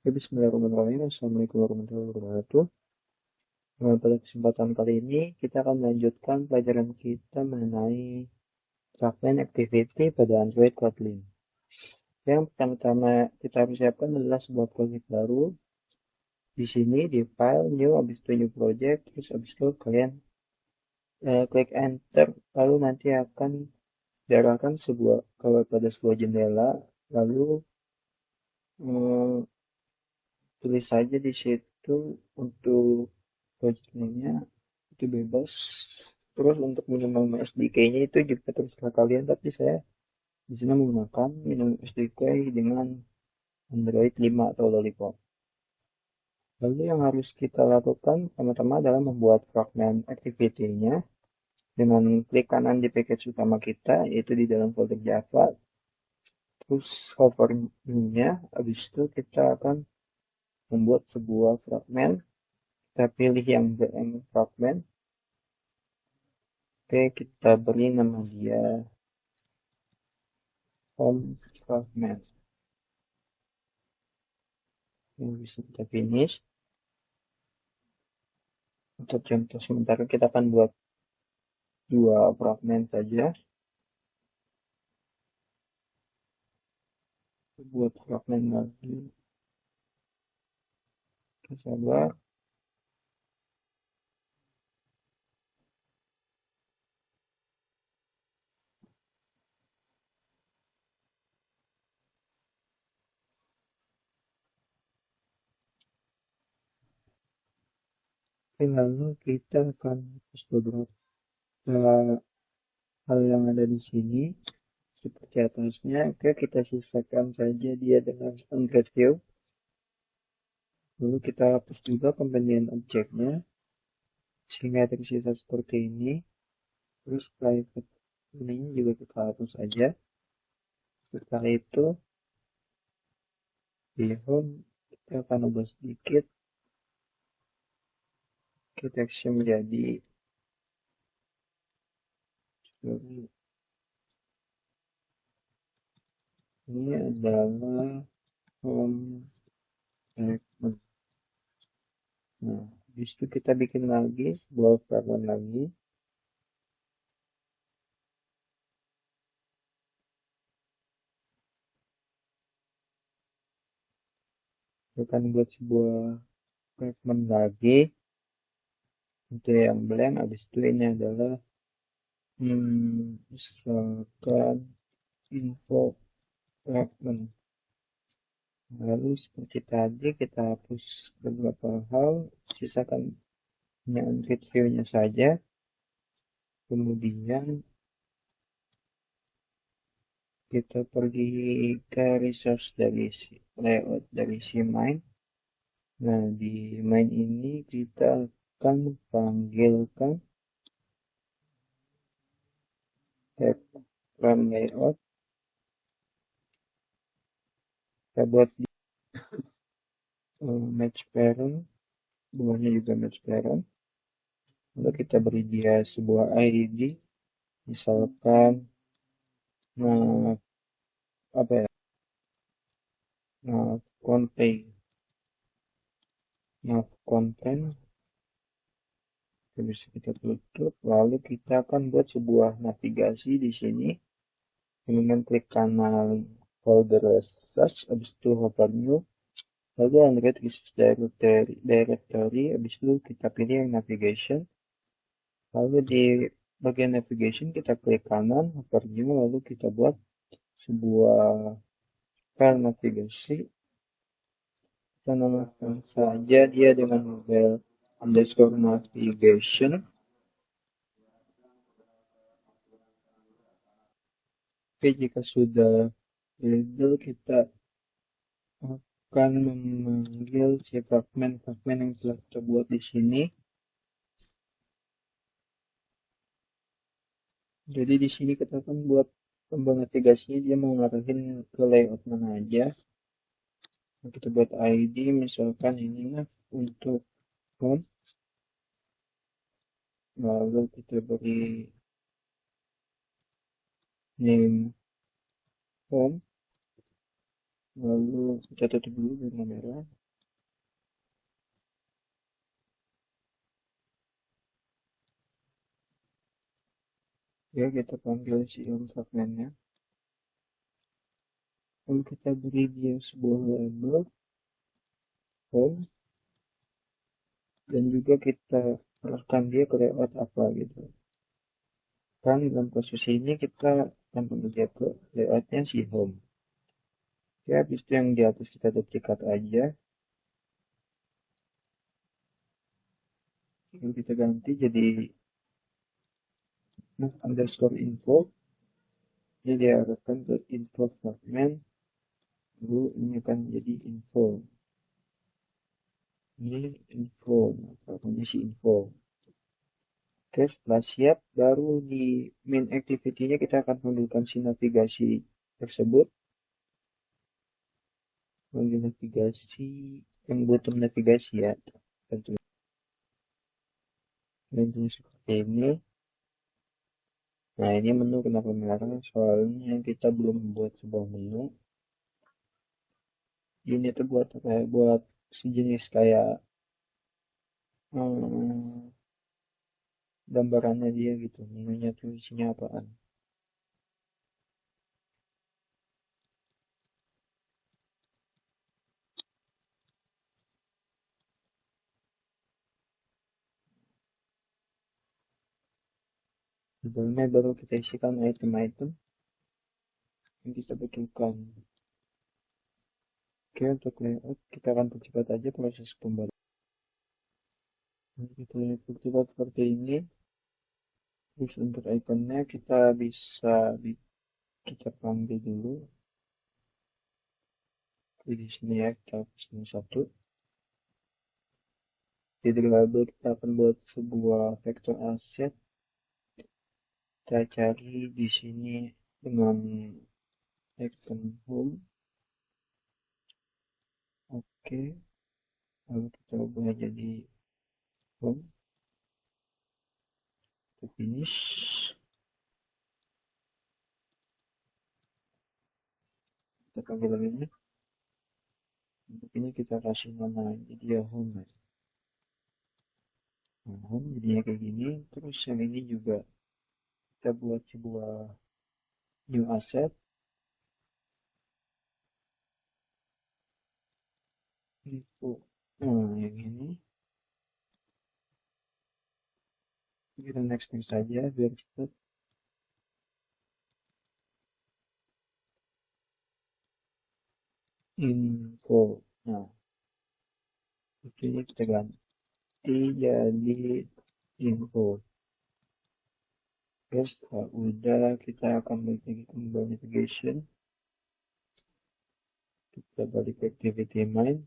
Bismillahirrahmanirrahim. Assalamualaikum warahmatullahi wabarakatuh. Pada kesempatan kali ini kita akan melanjutkan pelajaran kita mengenai fragment activity pada Android Kotlin. Yang pertama-tama kita harus siapkan adalah sebuah project baru. Di sini di file new, habis itu new project, terus habis itu kalian klik enter, lalu nanti akan diarahkan pada sebuah jendela, lalu tulis saja di situ untuk project name-nya itu bebas. Terus untuk minimum SDK-nya itu juga terserah kalian, tapi saya di sini menggunakan minimum SDK dengan Android 5 atau Lollipop. Lalu yang harus kita lakukan pertama-tama adalah membuat fragment activity-nya dengan klik kanan di package utama kita, yaitu di dalam folder Java. Terus hover new-nya, habis itu kita akan membuat sebuah fragment. Kita pilih yang VM fragment. Oke, kita beri nama dia home fragment. Ini bisa kita finish. Untuk contoh sementara kita akan buat 2 fragment saja. Buat fragment lagi. Kita sabar. Lalu kita akan hapus beberapa hal yang ada di sini seperti atasnya. Oke, kita sisakan saja dia dengan Android view. Lalu kita hapus juga companion objeknya sehingga tersisa seperti ini. Terus private ini juga kita hapus saja. Setelah itu di home kita akan ubah sedikit. Kita teksnya menjadi ini adalah home fragment. Nah, habis itu kita bikin lagi sebuah fragment lagi. Kita akan buat sebuah fragment lagi. Untuk yang blank, habis itu ini adalah misalkan info fragment. Lalu seperti tadi kita hapus beberapa hal, sisakan hanya Android view-nya saja. Kemudian kita pergi ke resource dari layout dari main. Nah, di main ini kita akan panggilkan tab run layout. Kita buat match parent, bawahnya juga match parent. Lalu kita beri dia sebuah ID, misalkan content. Bisa kita tutup. Lalu kita akan buat sebuah navigasi di sini dengan klik kanan folder search, habis itu hover new, lalu Android resource directory, habis itu kita pilih yang navigation. Lalu di bagian navigation kita klik kanan, hover new, lalu kita buat sebuah file navigasi. Kita namakan saja dia dengan model underscore navigation. Oke, jika sudah legal, kita akan memanggil si fragment yang telah kita buat di sini. Jadi di sini kita akan buat tombol navigasinya, dia mau ngarahin ke layout mana aja. Nah, kita buat ID, misalkan ini untuk home. Lalu kita beri name home. Lalu kita tutup dulu warna merah. Ya, kita panggil si home fragmentnya. Lalu kita beri dia sebuah label home, dan juga kita arahkan dia ke layout apa gitu. Kan dalam posisi ini kita akan menuju ke layoutnya si home. Ya, habis itu yang di atas kita duplikat aja. Lalu kita ganti jadi move underscore info. Ini diarahkan ke info fragment. Lalu ini akan jadi info. Ini info, fragmentnya si info. Oke, setelah siap, baru di main activity-nya kita akan menggunakan si navigasi tersebut. Mengambil navigasi yang butuh navigasi ya. Tentunya. Bentuknya seperti ini. Nah, ini menu kenapa merah? Soalnya kita belum membuat sebuah menu. Ini tuh buat apa ya? Buat sejenis kayak gambarannya dia gitu. Menunya tuh isinya apaan. Sebelumnya baru kita isikan item-item yang kita butuhkan. Oke, untuk layout kita akan percepat aja proses pembuatan. Kita lihat percepat seperti ini. Terus untuk ikonnya kita bisa kita panggil dulu. Di sini ya, kita hapus ini satu. Di label kita akan buat sebuah vektor aset. Kita cari di sini dengan icon home. Oke, lalu kita ubah jadi home. Kita finish. Kita panggil ini. Untuk ini kita kasih nama jadi ya home. Nah, home jadinya kayak gini. Terus yang ini juga kita buat sebuah new asset. Info. Nah, yang ini. Kita next saja biar cepat. Info. Nah, ini kita ganti jadi info. Terus udah kita akan balik ke navigation. Kita balik ke activity main.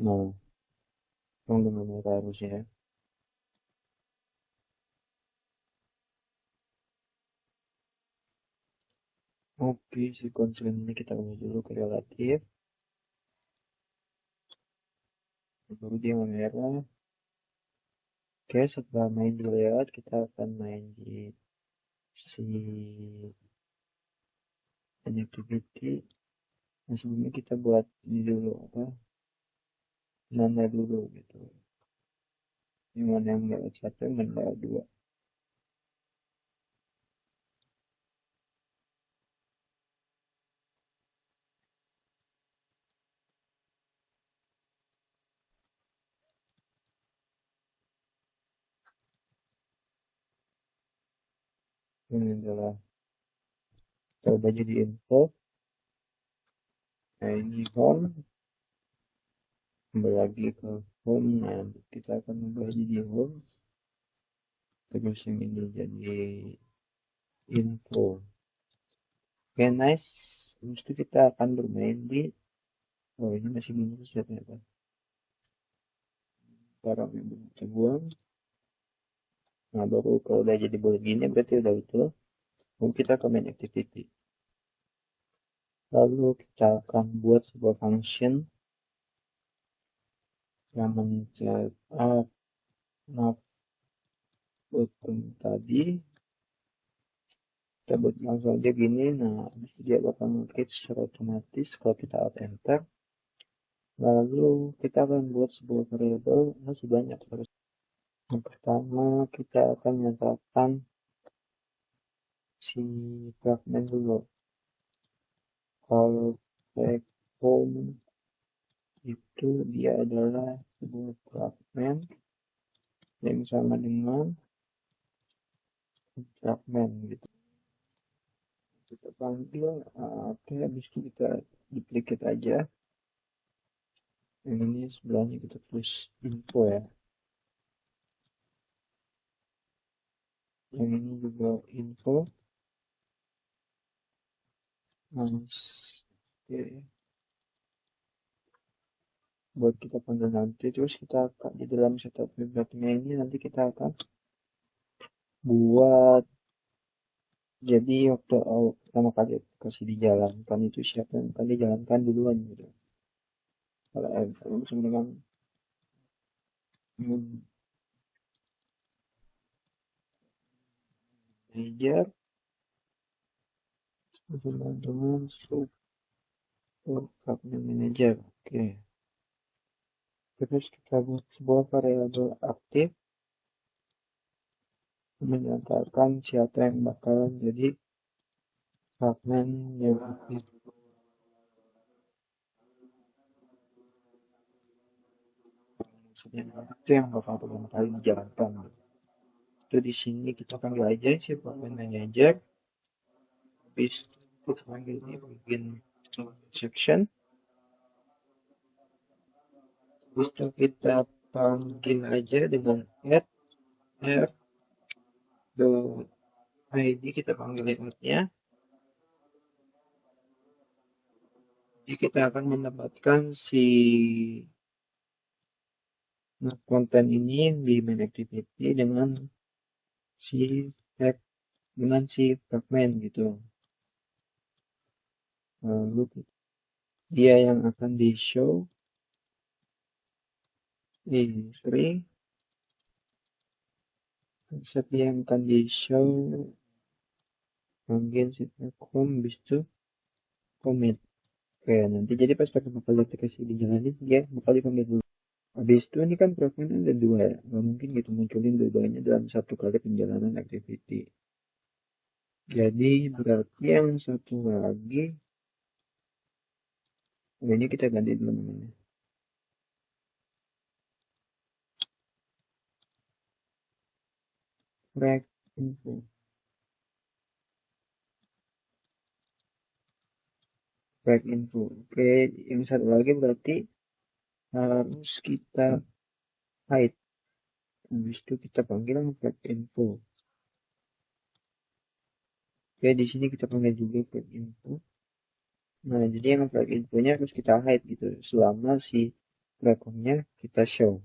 Nah, dengan merah harusnya. Oke, si konsen ini kita ubah dulu ke relatif. Baru dia merah. Oke, setelah main di layout, kita akan main di si activity. Nah, sebelumnya kita buat ini dulu apa? Nanda dulu gitu. Ini mana yang layout 1, yang layout 2. Ini adalah kita ubah jadi info. Nah, ini home. Kembali lagi ke home. Nah, kita akan ubah jadi home. Terus yang ini jadi info. Oke, nice. Habis itu kita akan bermain di ini masih belum selesai ternyata. Barang yang belum kita buang. Nah, baru kalau udah jadi bulat gini berarti udah itu. Lalu kita ke main activity. Lalu kita akan buat sebuah function yang men-set up nav button tadi. Kita buat langsung aja gini. Nah, dia bakal nge-create secara otomatis kalau kita alt enter. Lalu kita akan buat sebuah variabel, masih banyak harus. Yang pertama kita akan menyatakan si fragment dulu. Kalau home itu dia adalah sebuah fragment yang sama dengan fragment gitu. Kita panggil, oke, habis itu kita duplicate aja. Yang ini sebelahnya kita tulis info ya. Yang ini juga info. Nice. Oke. Buat kita panggil nanti, terus kita akan di dalam setup webnya ini nanti kita akan buat, jadi waktu pertama kali kasih dijalankan itu siapa yang akan dijalankan duluan gitu. Kalau langsung dengan manager dengan support fragment manager. Oke. Terus kita buat sebuah variabel aktif menyatakan siapa yang bakalan jadi fragment yang aktif. Maksudnya itu yang bakal pertama kali dijalankan. Itu di sini kita panggil aja si fragment manager. Habis kita panggil ini begin section. Habis itu kita panggil aja dengan add r.id, kita panggil layoutnya. Jadi kita akan mendapatkan si konten ini di main activity dengan si fragment gitu. Lalu dia yang akan di show set dia yang akan di show panggil si com habis itu commit. Oke, nanti jadi pas pakai bakal aplikasi dijalanin dia bakal dipanggil dulu. Habis itu ini kan fragment ada dua ya, nggak mungkin gitu munculin dua-duanya dalam satu kali penjalanan activity. Jadi berarti yang satu lagi ini kita ganti dulu namanya. Frag info. Frag info. Oke, yang satu lagi berarti harus kita hide. Habis itu kita panggil flag info. Oke, di sini kita panggil juga flag info. Nah, jadi yang flag infonya harus kita hide gitu selama si rekomnya kita show.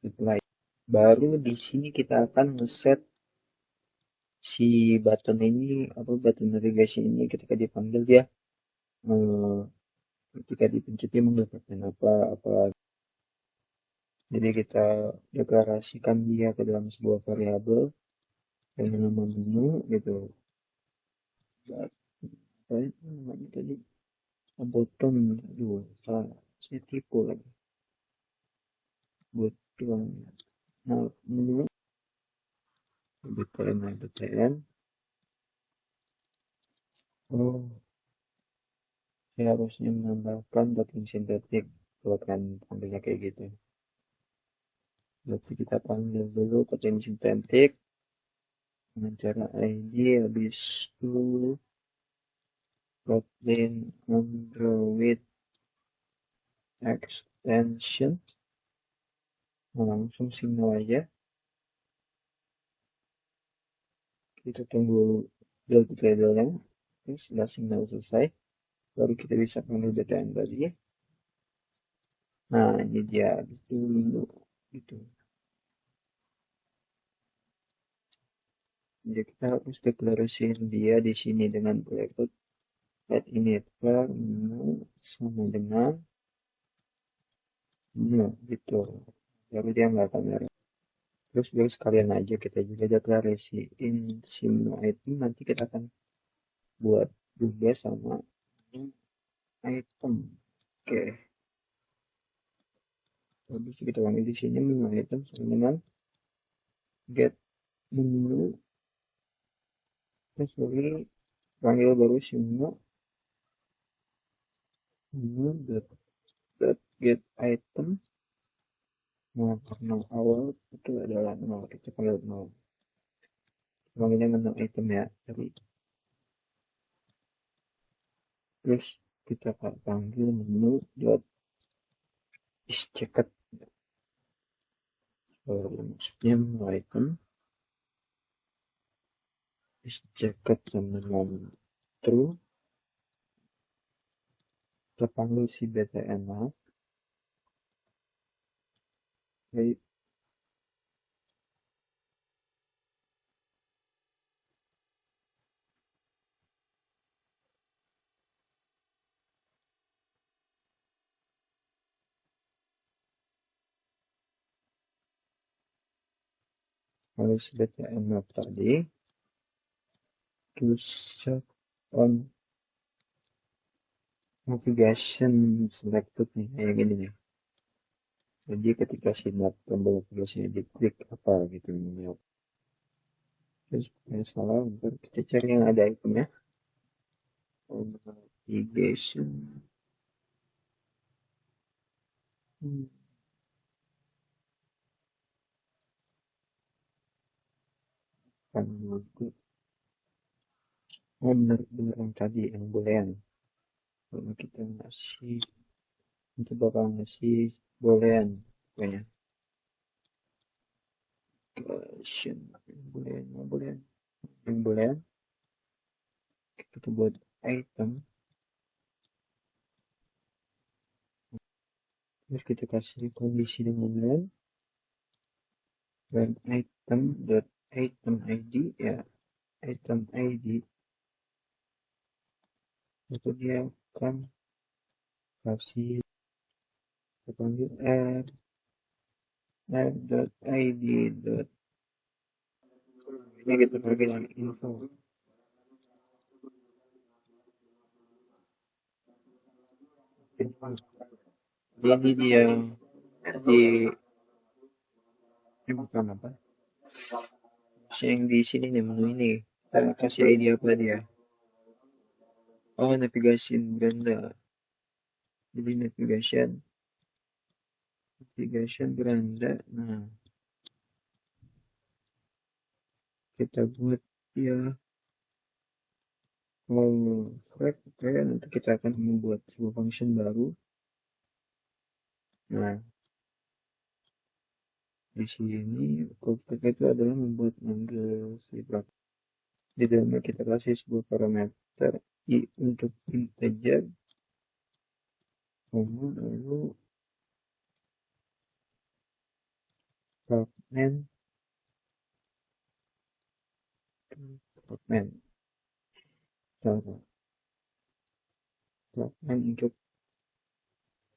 Apply. Baru di sini kita akan ngeset si button ini, apa button navigasi ini ketika dipanggil dia, ketika dipencet dia mendapatkan apa. Jadi kita deklarasikan dia ke dalam sebuah variabel dengan nama menu gitu. Apa namanya tadi? Bottom dulu, saya tipu lagi. Bottom. Nah, menu btn. Oh, saya harusnya menambahkan button sintetik kalau kan panggilnya kayak gitu. Berarti kita panggil dulu button sintetik dengan cara id, habis itu button android extension. Nah, langsung signal aja. Kita tunggu build labelnya. Setelah signal selesai, baru kita bisa panggil btn tadi. Nah, ini dia dulu gitu. Jadi kita harus deklarasiin dia di sini dengan bracket add init var sama dengan gitu. Baru dia nggak akan merah. Terus biar sekalian aja kita juga deklarasiin semua item, nanti kita akan buat juga sama item. Oke, habis itu kita panggil di sini menu item sama dengan get menu. Terus lagi panggil baru semua menu dot get item. Nah, karena awal itu adalah 0, kita panggil 0. Panggilnya menu item ya, tapi terus kita panggil menu dot is checked. Maksudnya menu item is checked sama dengan true. Kita panggil si btn lah. Baik. Panggil si btn map tadi. Terus set on navigation selected nih, kayak gini nih. Jadi ketika si map tombol navigasinya diklik apa gitu ini. Terus salah, ntar kita cari yang ada itemnya. Navigation. Kan dulu. Oh bener yang tadi yang boolean. Kalau kita ngasih, kita bakal ngasih boolean pokoknya. Question yang boolean kita buat item, terus kita kasih kondisi dengan boolean dan item dot item id ya, item id itu dia akan kasih, kita panggil r dot id dot, ini kita panggil info. Jadi dia di ini bukan apa yang di sini nih menu ini, kita kasih id apa dia. Oh, navigation beranda. Jadi navigation beranda. Nah, kita buat ya flag. Oke, nanti kita akan membuat sebuah function baru. Nah, di sini flag itu adalah membuat manggil si flag. Di dalamnya kita kasih sebuah parameter i untuk integer, lalu fragment untuk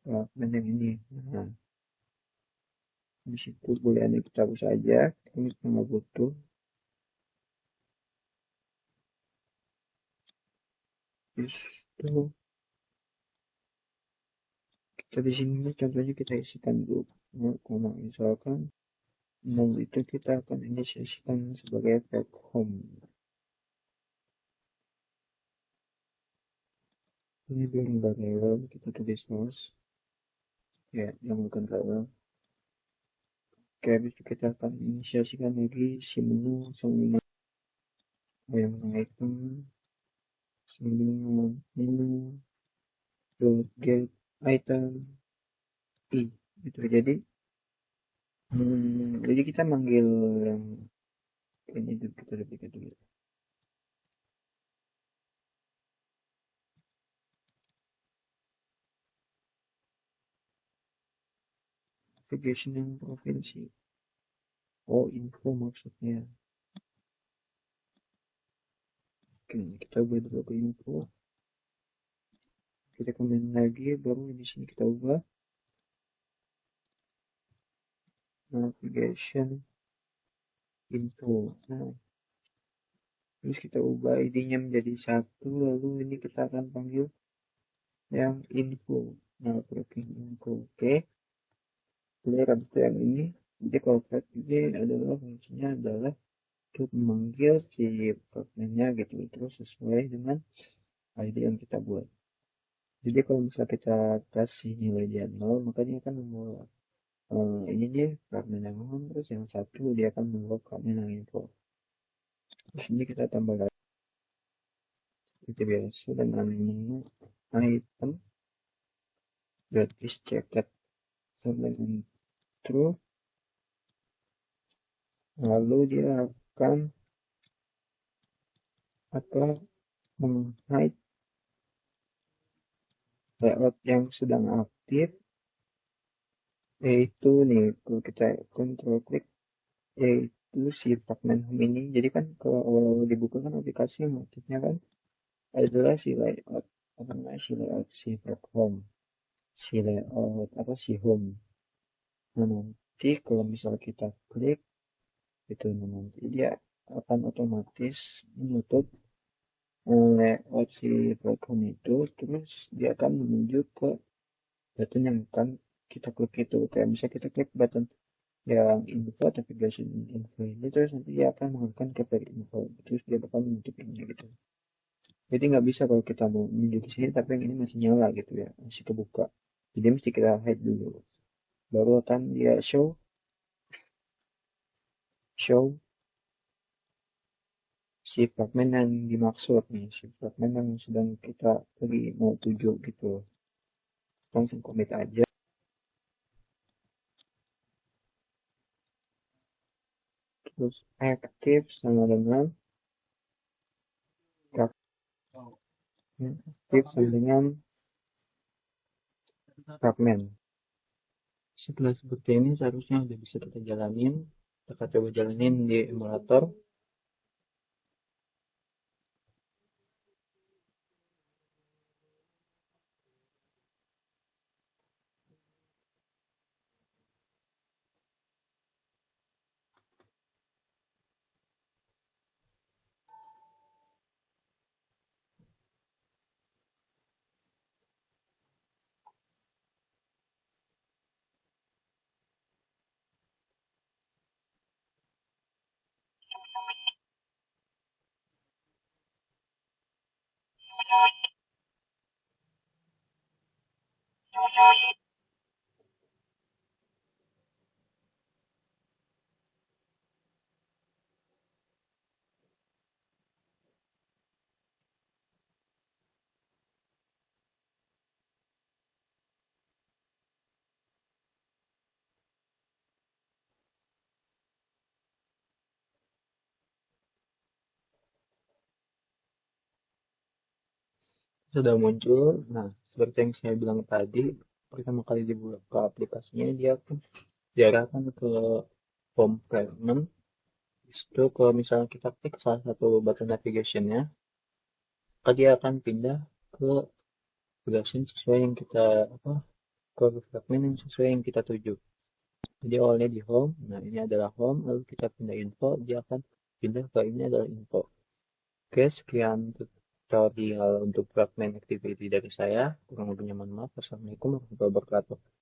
fragment yang ini. Nah, di situ boleh kita hapus saja, kami nggak butuh. Itu kita di sini contohnya kita isikan dulu, misalkan 0 itu kita akan inisiasikan sebagai tag home. Ini belum variabel, kita tulis source ya, yang bukan variabel. Oke, habis itu kita akan inisiasikan lagi si menu sama yang item sama menu dot get item i gitu. Jadi kita manggil yang ini dulu, kita duplicate dulu. Navigation yang provinsi. Oh, info maksudnya. Oke, kita ubah dulu ke info. Kita komen lagi, baru di sini kita ubah navigation info. Nah, terus kita ubah ID-nya menjadi satu, lalu ini kita akan panggil yang info. Nah, broken info. Oke. Clear habis itu yang ini. Jadi kalau flat ini adalah fungsinya adalah untuk memanggil si fragmentnya gitu. Terus sesuai dengan ID yang kita buat. Jadi kalau misalnya kita kasih nilai dia 0, maka dia akan membawa ini dia fragmen yang home, terus yang satu dia akan membawa fragmen yang info. Terus ini kita tambah lagi seperti biasa dengan menu item is checked sampai dengan true, lalu dia akan meng-hide layout yang sedang aktif, yaitu nih kalau kita control klik, yaitu si fragment home ini. Jadi kan kalau awal-awal dibuka kan aplikasi yang aktifnya kan adalah si layout apa namanya, si layout si frag home, si layout apa si home. Nah, nanti kalau misal kita klik itu, nanti dia akan otomatis menutup layout si frag home itu, terus dia akan menuju ke button yang akan kita klik itu. Kayak misalnya kita klik button yang info navigation info ini, terus nanti dia akan mengalihkan ke page info, terus dia bakal menutup ini gitu. Jadi nggak bisa kalau kita mau menuju ke sini tapi yang ini masih nyala gitu ya, masih kebuka. Jadi mesti kita hide dulu, baru akan dia show si fragmen yang dimaksud nih, si fragmen yang sedang kita lagi mau tuju gitu. Langsung commit aja. Terus aktif sama dengan fragmen. Setelah seperti ini seharusnya udah bisa kita jalanin. Kita coba jalanin di emulator. Sudah muncul. Nah, seperti yang saya bilang tadi, pertama kali dibuka aplikasinya, dia akan diarahkan ke home fragment. Itu kalau misalnya kita klik salah satu button navigationnya, maka dia akan pindah ke version sesuai yang kita apa, ke fragment yang sesuai yang kita tuju. Jadi awalnya di home, nah ini adalah home, lalu kita pindah info, dia akan pindah ke ini adalah info. Oke, sekian tutorial untuk fragment activity dari saya. Kurang lebihnya mohon maaf. Wassalamualaikum warahmatullahi wabarakatuh.